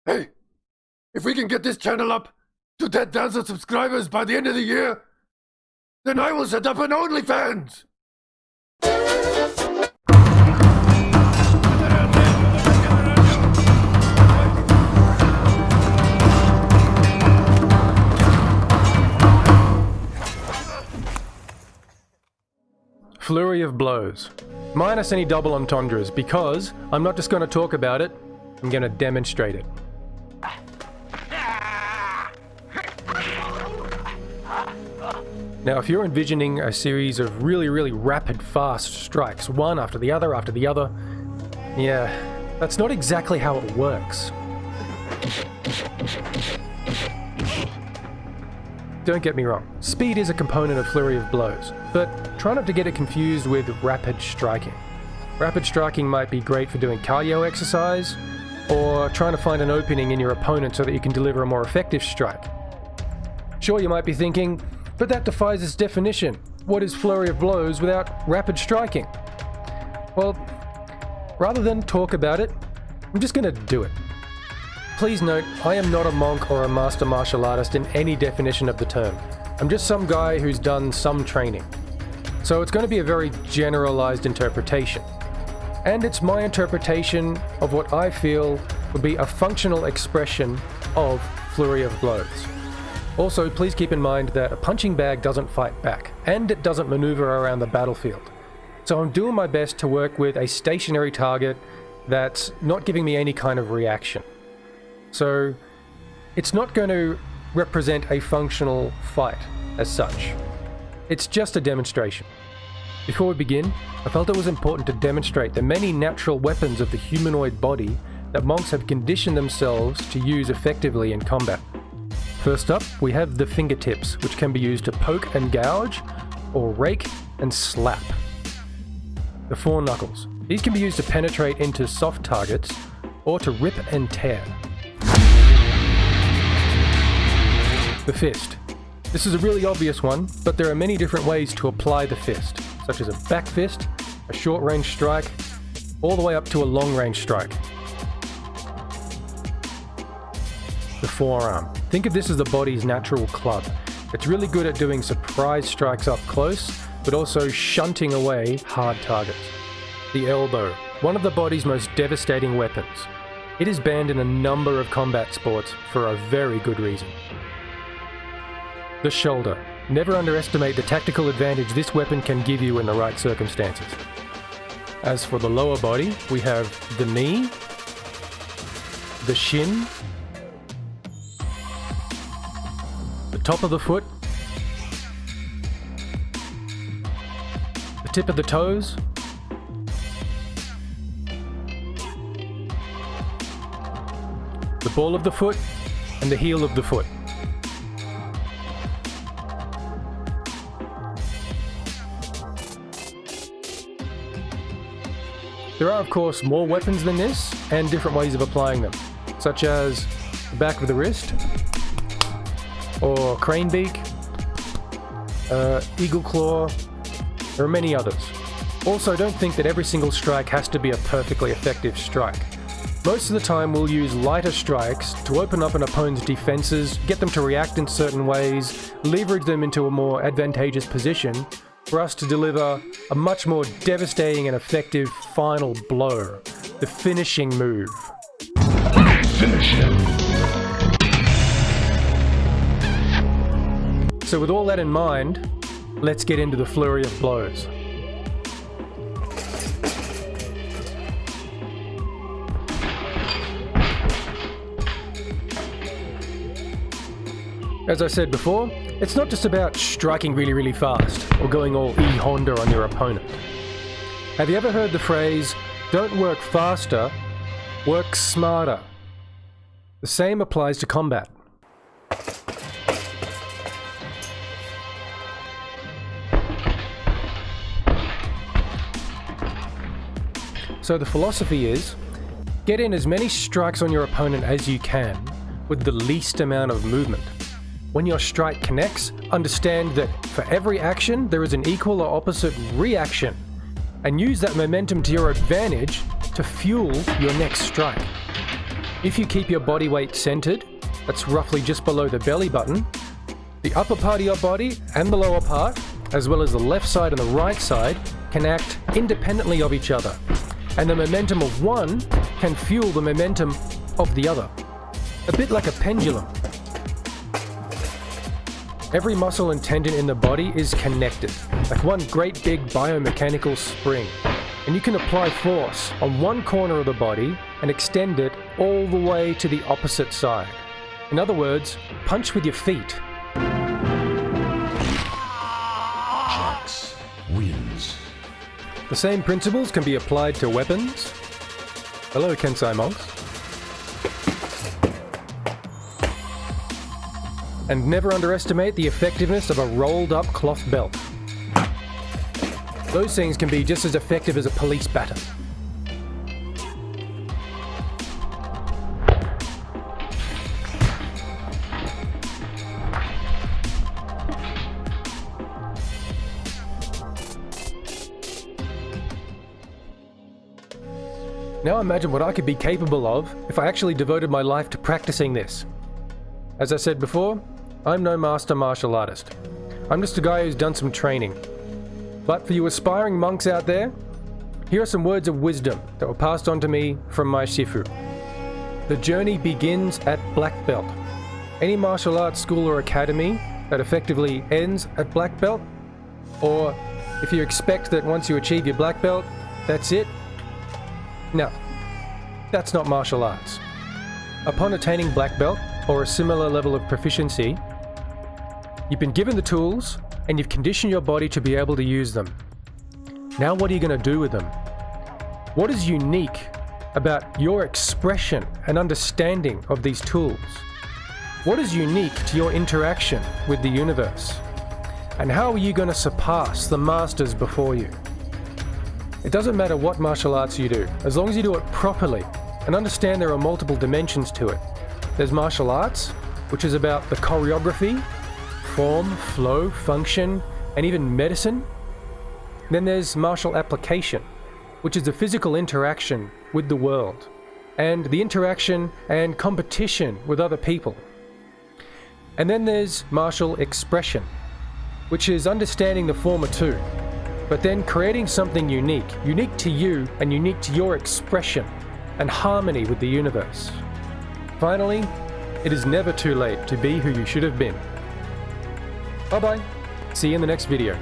Hey, if we can get this channel up to 10,000 subscribers by the end of the year, then I will set up an OnlyFans! Flurry of blows. Minus any double entendres, because I'm not just going to talk about it, I'm going to demonstrate it. Now, if you're envisioning a series of really rapid, fast strikes, one after the other, yeah, that's not exactly how it works. Don't get me wrong, speed is a component of Flurry of blows, but try not to get it confused with rapid striking. Rapid striking might be great for doing cardio exercise, or trying to find an opening in your opponent so that you can deliver a more effective strike. Sure, you might be thinking, but that defies its definition. What is Flurry of blows without rapid striking? Well, rather than talk about it, I'm just going to do it. Please note, I am not a monk or a master martial artist in any definition of the term. I'm just some guy who's done some training. So it's going to be a very generalized interpretation. And it's my interpretation of what I feel would be a functional expression of Flurry of blows. Also, please keep in mind that a punching bag doesn't fight back, and it doesn't maneuver around the battlefield. So I'm doing my best to work with a stationary target that's not giving me any kind of reaction. So it's not going to represent a functional fight as such. It's just a demonstration. Before we begin, I felt it was important to demonstrate the many natural weapons of the humanoid body that monks have conditioned themselves to use effectively in combat. First up, we have the fingertips, which can be used to poke and gouge, or rake and slap. The foreknuckles. These can be used to penetrate into soft targets, or to rip and tear. The fist. This is a really obvious one, but there are many different ways to apply the fist, such as a back fist, a short-range strike, all the way up to a long-range strike. The forearm. Think of this as the body's natural club. It's really good at doing surprise strikes up close, but also shunting away hard targets. The elbow. One of the body's most devastating weapons. It is banned in a number of combat sports for a very good reason. The shoulder. Never underestimate the tactical advantage this weapon can give you in the right circumstances. As for the lower body, we have the knee, the shin, the top of the foot, the tip of the toes, the ball of the foot, and the heel of the foot. There are, of course, more weapons than this, and different ways of applying them, such as the back of the wrist, or crane beak, eagle claw. There are many others. Also, don't think that every single strike has to be a perfectly effective strike. Most of the time we'll use lighter strikes to open up an opponent's defenses, get them to react in certain ways, leverage them into a more advantageous position, for us to deliver a much more devastating and effective final blow, the finishing move. Finish him! So with all that in mind, let's get into the flurry of blows. As I said before, it's not just about striking really fast or going all E-Honda on your opponent. Have you ever heard the phrase, don't work faster, work smarter? The same applies to combat. So the philosophy is, get in as many strikes on your opponent as you can with the least amount of movement. When your strike connects, understand that for every action, there is an equal or opposite reaction, and use that momentum to your advantage to fuel your next strike. If you keep your body weight centered, that's roughly just below the belly button, the upper part of your body and the lower part, as well as the left side and the right side, can act independently of each other. And the momentum of one can fuel the momentum of the other. A bit like a pendulum. Every muscle and tendon in the body is connected, like one great big biomechanical spring. And you can apply force on one corner of the body and extend it all the way to the opposite side. In other words, punch with your feet. Jax wins. The same principles can be applied to weapons. Hello, Kensai monks. And never underestimate the effectiveness of a rolled up cloth belt. Those things can be just as effective as a police baton. Now imagine what I could be capable of if I actually devoted my life to practicing this. As I said before, I'm no master martial artist. I'm just a guy who's done some training. But for you aspiring monks out there, here are some words of wisdom that were passed on to me from my Shifu. The journey begins at black belt. Any martial arts school or academy that effectively ends at black belt, or if you expect that once you achieve your black belt, that's it, no, that's not martial arts. Upon attaining black belt, or a similar level of proficiency, you've been given the tools and you've conditioned your body to be able to use them. Now what are you going to do with them? What is unique about your expression and understanding of these tools? What is unique to your interaction with the universe? And how are you going to surpass the masters before you? It doesn't matter what martial arts you do, as long as you do it properly and understand there are multiple dimensions to it. There's martial arts, which is about the choreography, form, flow, function, and even medicine. Then there's martial application, which is the physical interaction with the world, and the interaction and competition with other people. And then there's martial expression, which is understanding the former too, but then creating something unique to you and unique to your expression and harmony with the universe. Finally, it is never too late to be who you should have been. Bye bye. See you in the next video.